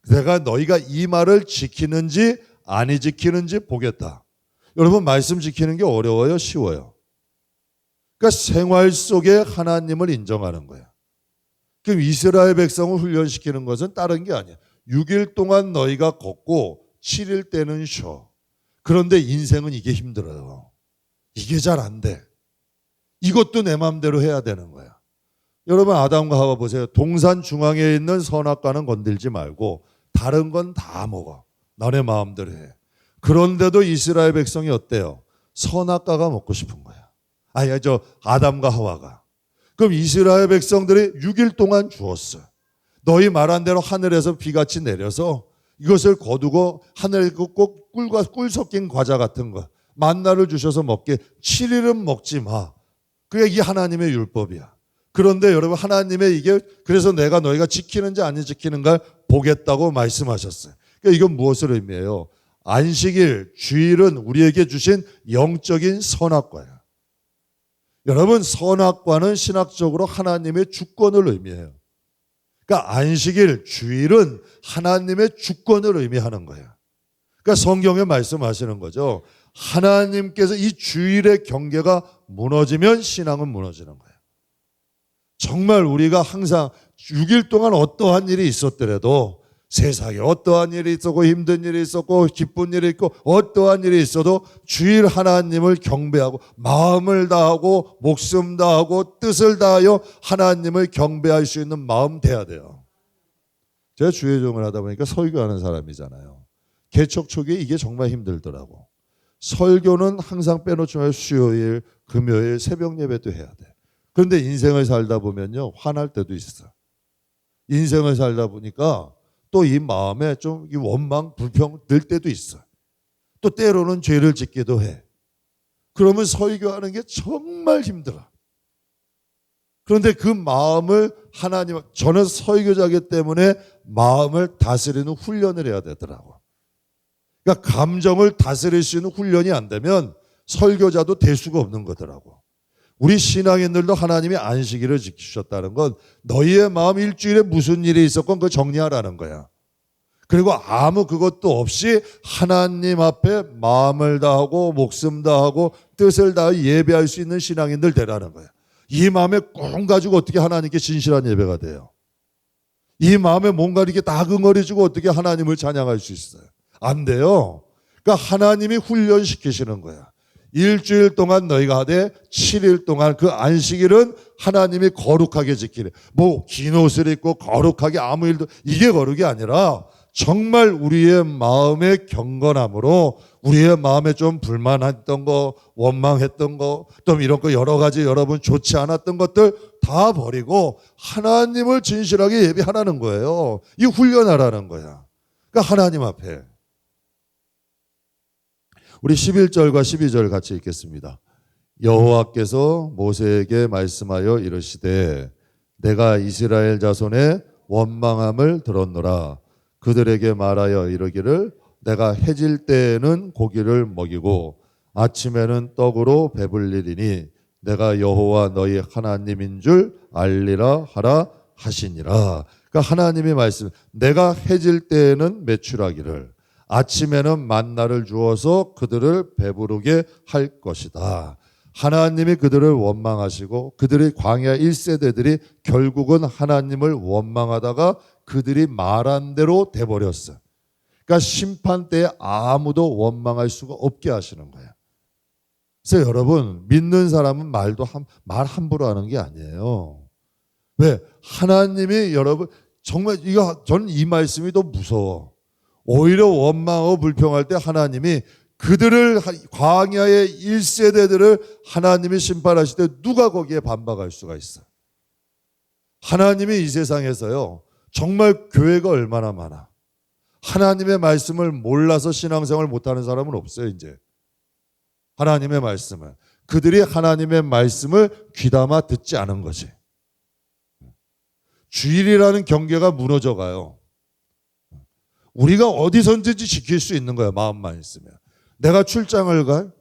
내가 너희가 이 말을 지키는지 아니 지키는지 보겠다. 여러분 말씀 지키는 게 어려워요? 쉬워요? 그러니까 생활 속에 하나님을 인정하는 거예요. 그럼 이스라엘 백성을 훈련시키는 것은 다른 게 아니야. 6일 동안 너희가 걷고 7일 때는 쉬어. 그런데 인생은 이게 힘들어요. 이게 잘 안 돼. 이것도 내 마음대로 해야 되는 거야. 여러분 아담과 하와 보세요. 동산 중앙에 있는 선악과는 건들지 말고 다른 건 다 먹어. 너네 마음대로 해. 그런데도 이스라엘 백성이 어때요? 선악과가 먹고 싶은 거야. 아담과 하와가. 그럼 이스라엘 백성들이 6일 동안 주었어. 너희 말한 대로 하늘에서 비같이 내려서 이것을 거두고 하늘에 꼭 꿀 섞인 과자 같은 거 만나를 주셔서 먹게 7일은 먹지 마. 그게 이게 하나님의 율법이야. 그런데 여러분 하나님의 이게 그래서 내가 너희가 지키는지 안 지키는가 보겠다고 말씀하셨어요. 그러니까 이건 무엇을 의미해요? 안식일, 주일은 우리에게 주신 영적인 선악과야. 여러분 선악과는 신학적으로 하나님의 주권을 의미해요. 그러니까 안식일, 주일은 하나님의 주권을 의미하는 거예요. 그러니까 성경에 말씀하시는 거죠. 하나님께서 이 주일의 경계가 무너지면 신앙은 무너지는 거예요. 정말 우리가 항상 6일 동안 어떠한 일이 있었더라도 세상에 어떠한 일이 있었고 힘든 일이 있었고 기쁜 일이 있고 어떠한 일이 있어도 주일 하나님을 경배하고 마음을 다하고 목숨 다하고 뜻을 다하여 하나님을 경배할 수 있는 마음 돼야 돼요. 제가 주일종을 하다 보니까 설교하는 사람이잖아요. 개척 초기에 이게 정말 힘들더라고. 설교는 항상 빼놓지 말고 수요일, 금요일 새벽 예배도 해야 돼. 그런데 인생을 살다 보면요 화날 때도 있어. 인생을 살다 보니까 또 이 마음에 좀 원망, 불평 들 때도 있어. 또 때로는 죄를 짓기도 해. 그러면 설교하는 게 정말 힘들어. 그런데 그 마음을 저는 설교자이기 때문에 마음을 다스리는 훈련을 해야 되더라고. 그러니까 감정을 다스릴 수 있는 훈련이 안 되면 설교자도 될 수가 없는 거더라고. 우리 신앙인들도 하나님이 안식일을 지키셨다는 건 너희의 마음 일주일에 무슨 일이 있었건 그거 정리하라는 거야. 그리고 아무 그것도 없이 하나님 앞에 마음을 다하고 목숨 다하고 뜻을 다하여 예배할 수 있는 신앙인들 되라는 거야. 이 마음에 꼭 가지고 어떻게 하나님께 진실한 예배가 돼요? 이 마음에 뭔가 이렇게 나그머리지고 어떻게 하나님을 찬양할 수 있어요? 안 돼요. 그러니까 하나님이 훈련시키시는 거야. 일주일 동안 너희가 하되 7일 동안 그 안식일은 하나님이 거룩하게 지키래. 긴 옷을 입고 거룩하게 아무 일도 이게 거룩이 아니라 정말 우리의 마음의 경건함으로 우리의 마음에 좀 불만했던 거, 원망했던 거, 또 이런 거 여러 가지 여러분 좋지 않았던 것들 다 버리고 하나님을 진실하게 예배하라는 거예요. 이 훈련하라는 거야. 그러니까 하나님 앞에 우리 11절과 12절 같이 읽겠습니다. 여호와께서 모세에게 말씀하여 이르시되 내가 이스라엘 자손의 원망함을 들었노라. 그들에게 말하여 이르기를 내가 해질 때에는 고기를 먹이고 아침에는 떡으로 배불리리니 내가 여호와 너희 하나님인 줄 알리라 하라 하시니라. 그러니까 하나님이 말씀, 내가 해질 때에는 메추라기를, 아침에는 만나를 주어서 그들을 배부르게 할 것이다. 하나님이 그들을 원망하시고 그들의 광야 1세대들이 결국은 하나님을 원망하다가 그들이 말한 대로 돼버렸어요. 그러니까 심판 때에 아무도 원망할 수가 없게 하시는 거예요. 그래서 여러분, 믿는 사람은 말 함부로 하는 게 아니에요. 왜? 하나님이 여러분, 정말 저는 이 말씀이 더 무서워. 오히려 원망하고 불평할 때 하나님이 그들을, 광야의 1세대들을 하나님이 심판하실 때 누가 거기에 반박할 수가 있어? 하나님이 이 세상에서요, 정말 교회가 얼마나 많아. 하나님의 말씀을 몰라서 신앙생활 못하는 사람은 없어요. 이제 하나님의 말씀을, 그들이 하나님의 말씀을 귀담아 듣지 않은 거지. 주일이라는 경계가 무너져가요. 우리가 어디선지 지킬 수 있는 거야, 마음만 있으면. 내가 출장을 가,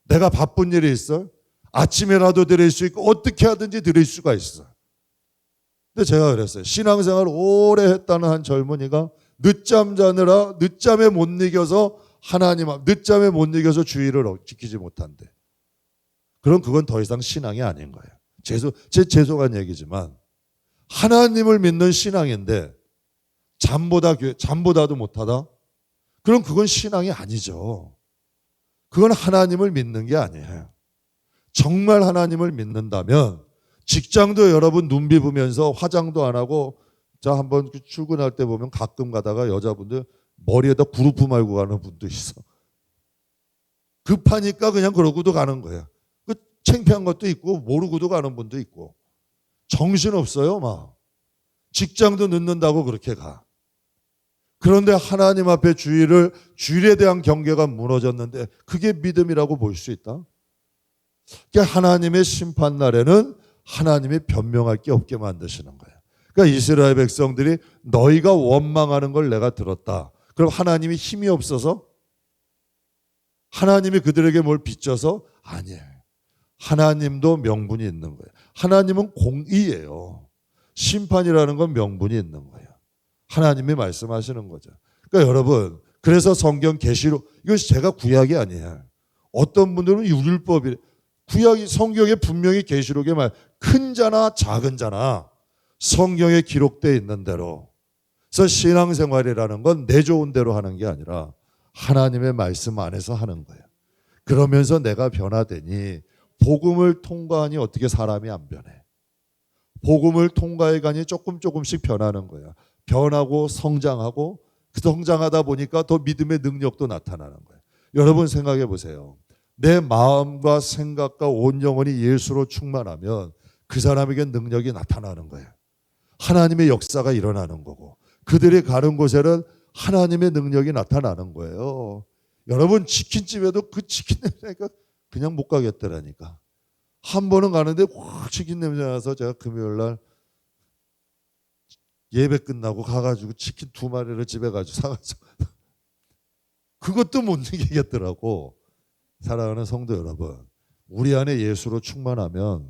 내가 바쁜 일이 있어, 아침에라도 드릴 수 있고 어떻게 하든지 드릴 수가 있어. 근데 제가 그랬어요. 신앙생활 오래 했다는 한 젊은이가 늦잠 자느라 늦잠에 못 이겨서 늦잠에 못 이겨서 주의를 지키지 못한대. 그럼 그건 더 이상 신앙이 아닌 거예요. 제 죄송한 얘기지만 하나님을 믿는 신앙인데 잠보다도 못하다? 그럼 그건 신앙이 아니죠. 그건 하나님을 믿는 게 아니에요. 정말 하나님을 믿는다면 직장도 여러분 눈 비비면서 화장도 안 하고, 자, 한번 출근할 때 보면 가끔 가다가 여자분들 머리에다 구루프 말고 가는 분도 있어. 급하니까 그냥 그러고도 가는 거야. 그 창피한 것도 있고 모르고도 가는 분도 있고. 정신없어요, 막. 직장도 늦는다고 그렇게 가. 그런데 하나님 앞에 주일에 대한 경계가 무너졌는데 그게 믿음이라고 볼 수 있다? 그러니까 하나님의 심판날에는 하나님이 변명할 게 없게 만드시는 거예요. 그러니까 이스라엘 백성들이 너희가 원망하는 걸 내가 들었다. 그럼 하나님이 힘이 없어서? 하나님이 그들에게 뭘 빚져서? 아니에요. 하나님도 명분이 있는 거예요. 하나님은 공의예요. 심판이라는 건 명분이 있는 거예요. 하나님이 말씀하시는 거죠. 그러니까 여러분, 그래서 성경 계시록, 이것이 제가 구약이 아니에요. 어떤 분들은 율법이, 구약이, 성경에 분명히 계시록에 큰 자나 작은 자나 성경에 기록되어 있는 대로. 그래서 신앙생활이라는 건 내 좋은 대로 하는 게 아니라 하나님의 말씀 안에서 하는 거예요. 그러면서 내가 변화되니, 복음을 통과하니 어떻게 사람이 안 변해? 복음을 통과해 가니 조금씩 변하는 거야. 변하고 성장하고, 성장하다 보니까 더 믿음의 능력도 나타나는 거예요. 여러분 생각해 보세요. 내 마음과 생각과 온 영혼이 예수로 충만하면 그 사람에게 능력이 나타나는 거예요. 하나님의 역사가 일어나는 거고, 그들이 가는 곳에는 하나님의 능력이 나타나는 거예요. 여러분, 치킨집에도 그 치킨 냄새가 그냥 못 가겠더라니까. 한 번은 가는데 확 치킨 냄새 나서 제가 금요일 날 예배 끝나고 가가지고 치킨 2마리를 집에 가지고 사가지고 그것도 못 이기겠더라고. 사랑하는 성도 여러분, 우리 안에 예수로 충만하면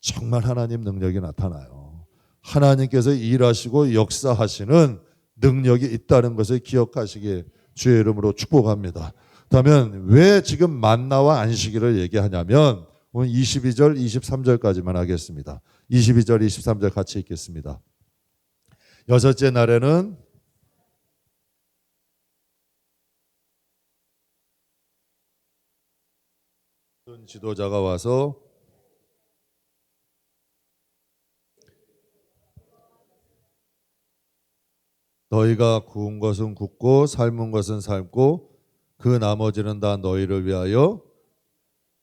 정말 하나님 능력이 나타나요. 하나님께서 일하시고 역사하시는 능력이 있다는 것을 기억하시길 주의 이름으로 축복합니다. 그렇다면 왜 지금 만나와 안식일을 얘기하냐면, 오늘 22절, 23절까지만 하겠습니다. 22절, 23절 같이 읽겠습니다. 여섯째 날에는 지도자가 와서 너희가 구운 것은 굽고 삶은 것은 삶고 그 나머지는 다 너희를 위하여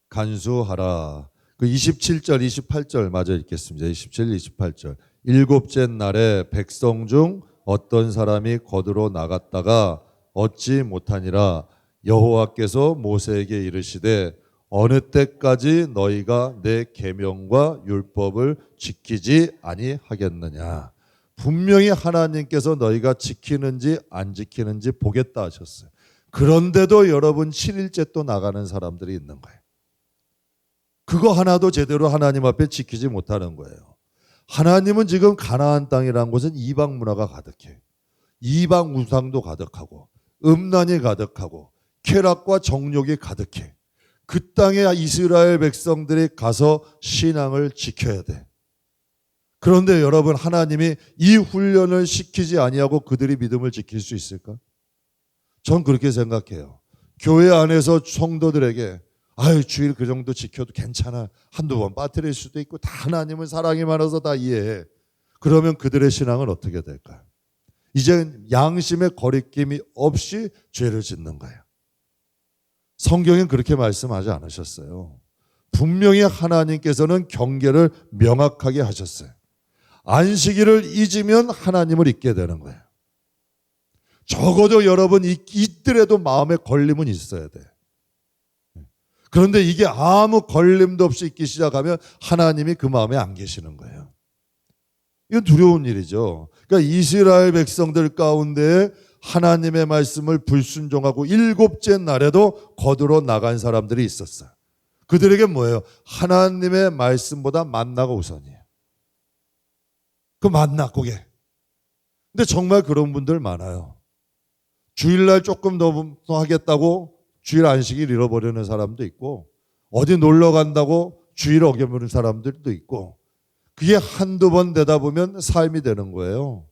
간수하라. 그 27절, 28절 마저 읽겠습니다. 27, 28절. 일곱째 날에 백성 중 어떤 사람이 거두러 나갔다가 얻지 못하니라. 여호와께서 모세에게 이르시되 어느 때까지 너희가 내 계명과 율법을 지키지 아니하겠느냐. 분명히 하나님께서 너희가 지키는지 안 지키는지 보겠다 하셨어요. 그런데도 여러분 7일째 또 나가는 사람들이 있는 거예요. 그거 하나도 제대로 하나님 앞에 지키지 못하는 거예요. 하나님은 지금 가나안 땅이라는 곳은 이방 문화가 가득해. 이방 우상도 가득하고 음란이 가득하고 쾌락과 정욕이 가득해. 그 땅에 이스라엘 백성들이 가서 신앙을 지켜야 돼. 그런데 여러분, 하나님이 이 훈련을 시키지 아니하고 그들이 믿음을 지킬 수 있을까? 전 그렇게 생각해요. 교회 안에서 성도들에게 아유, 주일 그 정도 지켜도 괜찮아, 한두 번 빠뜨릴 수도 있고, 다 하나님은 사랑이 많아서 다 이해해. 그러면 그들의 신앙은 어떻게 될까요? 이제 양심의 거리낌이 없이 죄를 짓는 거예요. 성경엔 그렇게 말씀하지 않으셨어요. 분명히 하나님께서는 경계를 명확하게 하셨어요. 안식일을 잊으면 하나님을 잊게 되는 거예요. 적어도 여러분 있더라도 마음에 걸림은 있어야 돼. 그런데 이게 아무 걸림도 없이 있기 시작하면 하나님이 그 마음에 안 계시는 거예요. 이건 두려운 일이죠. 그러니까 이스라엘 백성들 가운데 하나님의 말씀을 불순종하고 일곱째 날에도 거두러 나간 사람들이 있었어요. 그들에게 뭐예요? 하나님의 말씀보다 만나가 우선이에요. 그 만나 고개. 근데 정말 그런 분들 많아요. 주일날 조금 더 하겠다고 주일 안식일 잃어버리는 사람도 있고, 어디 놀러 간다고 주일 어겨버리는 사람들도 있고, 그게 한두 번 되다 보면 삶이 되는 거예요.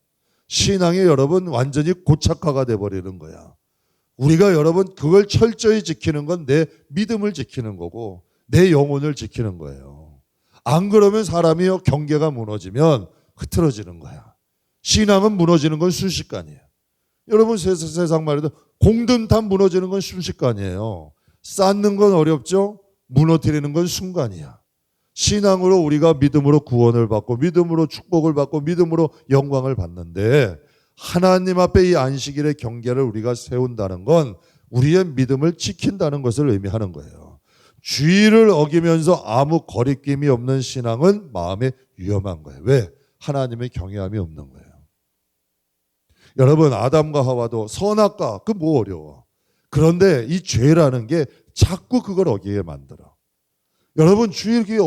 신앙이 여러분 완전히 고착화가 돼버리는 거야. 우리가 여러분 그걸 철저히 지키는 건 내 믿음을 지키는 거고 내 영혼을 지키는 거예요. 안 그러면 사람이 경계가 무너지면 흐트러지는 거야. 신앙은 무너지는 건 순식간이에요. 여러분 세상 말해도 공든탑 무너지는 건 순식간이에요. 쌓는 건 어렵죠? 무너뜨리는 건 순간이야. 신앙으로 우리가 믿음으로 구원을 받고 믿음으로 축복을 받고 믿음으로 영광을 받는데, 하나님 앞에 이 안식일의 경계를 우리가 세운다는 건 우리의 믿음을 지킨다는 것을 의미하는 거예요. 주의를 어기면서 아무 거리낌이 없는 신앙은 마음에 위험한 거예요. 왜? 하나님의 경외함이 없는 거예요. 여러분, 아담과 하와도 선악과 그 뭐 어려워. 그런데 이 죄라는 게 자꾸 그걸 어기게 만들어. 여러분, 주일기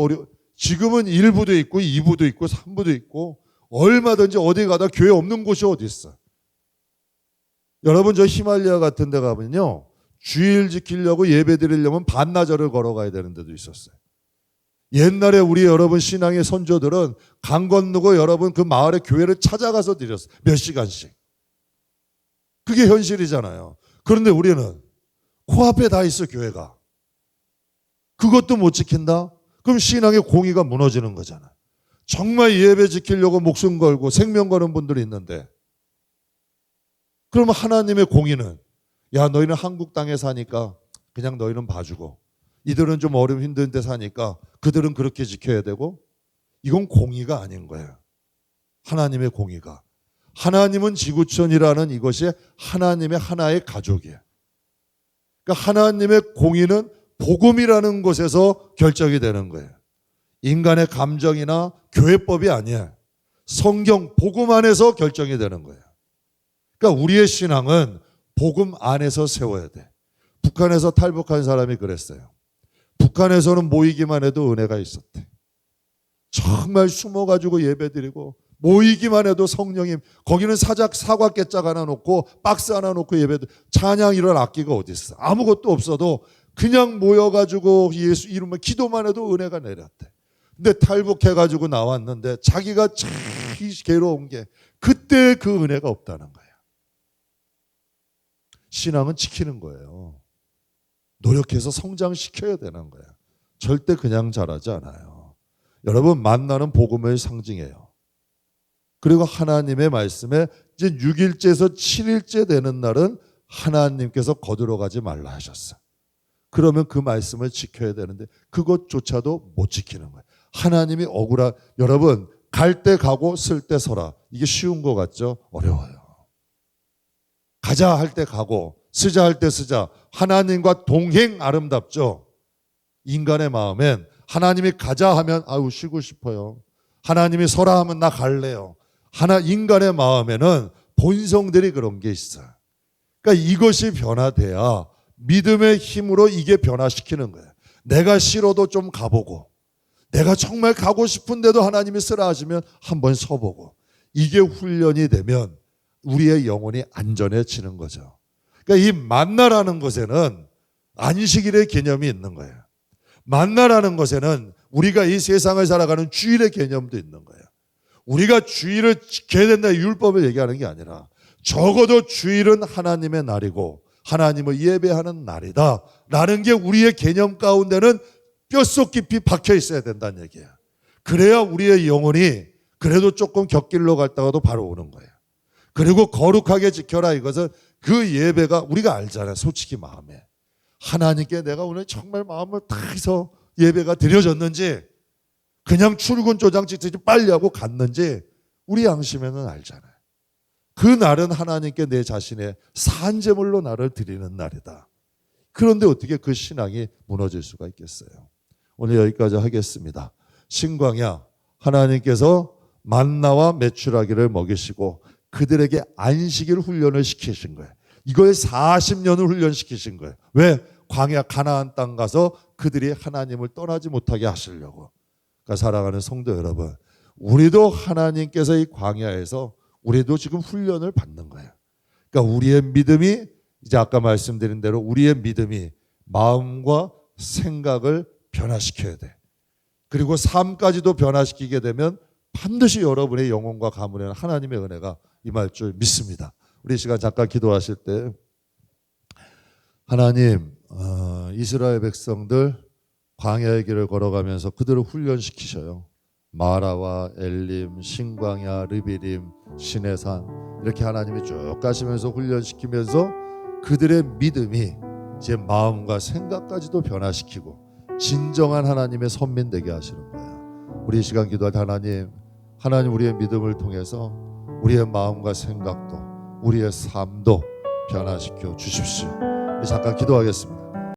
지금은 1부도 있고 2부도 있고 3부도 있고 얼마든지 어디 가다 교회 없는 곳이 어디 있어. 여러분, 저 히말라야 같은 데 가면요, 주일 지키려고 예배 드리려면 반나절을 걸어가야 되는 데도 있었어요. 옛날에 우리 여러분 신앙의 선조들은 강 건너고 여러분 그 마을의 교회를 찾아가서 드렸어요. 몇 시간씩. 그게 현실이잖아요. 그런데 우리는 코앞에 다 있어, 교회가. 그것도 못 지킨다? 그럼 신앙의 공의가 무너지는 거잖아. 정말 예배 지키려고 목숨 걸고 생명 거는 분들이 있는데, 그러면 하나님의 공의는, 야, 너희는 한국 땅에 사니까 그냥 너희는 봐주고, 이들은 좀 어려움 힘든 데 사니까 그들은 그렇게 지켜야 되고, 이건 공의가 아닌 거예요. 하나님의 공의가. 하나님은 지구촌이라는 이것이 하나님의 하나의 가족이에요. 그러니까 하나님의 공의는 복음이라는 곳에서 결정이 되는 거예요. 인간의 감정이나 교회법이 아니에요. 성경, 복음 안에서 결정이 되는 거예요. 그러니까 우리의 신앙은 복음 안에서 세워야 돼. 북한에서 탈북한 사람이 그랬어요. 북한에서는 모이기만 해도 은혜가 있었대. 정말 숨어가지고 예배드리고 모이기만 해도 성령님, 거기는 사과 깨짝 하나 놓고 박스 하나 놓고 예배드, 찬양 이런 악기가 어디 있어? 아무것도 없어도 그냥 모여가지고 예수 이름을 기도만 해도 은혜가 내렸대. 근데 탈북해가지고 나왔는데 자기가 참 괴로운 게 그때 그 은혜가 없다는 거야. 신앙은 지키는 거예요. 노력해서 성장시켜야 되는 거야. 절대 그냥 자라지 않아요. 여러분, 만나는 복음의 상징이에요. 그리고 하나님의 말씀에 이제 6일째에서 7일째 되는 날은 하나님께서 거두러 가지 말라 하셨어요. 그러면 그 말씀을 지켜야 되는데 그것조차도 못 지키는 거예요. 하나님이 억울한, 여러분, 갈 때 가고 쓸 때 서라. 이게 쉬운 것 같죠? 어려워요. 가자 할 때 가고 쓰자 할 때 쓰자. 하나님과 동행 아름답죠? 인간의 마음엔 하나님이 가자 하면 아유 쉬고 싶어요. 하나님이 서라 하면 나 갈래요. 인간의 마음에는 본성들이 그런 게 있어요. 그러니까 이것이 변화돼야 믿음의 힘으로 이게 변화시키는 거예요. 내가 싫어도 좀 가보고, 내가 정말 가고 싶은데도 하나님이 쓰라 하시면 한번 서보고, 이게 훈련이 되면 우리의 영혼이 안전해지는 거죠. 그러니까 이 만나라는 것에는 안식일의 개념이 있는 거예요. 만나라는 것에는 우리가 이 세상을 살아가는 주일의 개념도 있는 거예요. 우리가 주일을 지켜야 된다 율법을 얘기하는 게 아니라 적어도 주일은 하나님의 날이고 하나님을 예배하는 날이다 라는 게 우리의 개념 가운데는 뼛속 깊이 박혀 있어야 된다는 얘기예요. 그래야 우리의 영혼이 그래도 조금 곁길로 갔다가도 바로 오는 거예요. 그리고 거룩하게 지켜라, 이것은 그 예배가 우리가 알잖아요. 솔직히 마음에 하나님께 내가 오늘 정말 마음을 다해서 예배가 드려졌는지, 그냥 출근 조장 찍듯이 빨리 하고 갔는지 우리 양심에는 알잖아요. 그 날은 하나님께 내 자신의 산제물로 나를 드리는 날이다. 그런데 어떻게 그 신앙이 무너질 수가 있겠어요? 오늘 여기까지 하겠습니다. 신광야, 하나님께서 만나와 메추라기를 먹이시고 그들에게 안식일 훈련을 시키신 거예요. 이걸 40년을 훈련시키신 거예요. 왜? 광야 가나안 땅 가서 그들이 하나님을 떠나지 못하게 하시려고. 그러니까 사랑하는 성도 여러분, 우리도 하나님께서 이 광야에서 우리도 지금 훈련을 받는 거예요. 그러니까 우리의 믿음이, 이제 아까 말씀드린 대로 우리의 믿음이 마음과 생각을 변화시켜야 돼. 그리고 삶까지도 변화시키게 되면 반드시 여러분의 영혼과 가문에는 하나님의 은혜가 임할 줄 믿습니다. 우리 시간 잠깐 기도하실 때, 하나님, 이스라엘 백성들 광야의 길을 걸어가면서 그들을 훈련시키셔요. 마라와 엘림, 신광야, 르비림, 시내산, 이렇게 하나님이 쭉 가시면서 훈련시키면서 그들의 믿음이 제 마음과 생각까지도 변화시키고 진정한 하나님의 선민 되게 하시는 거예요. 우리 시간 기도할 때 하나님 우리의 믿음을 통해서 우리의 마음과 생각도 우리의 삶도 변화시켜 주십시오. 잠깐 기도하겠습니다.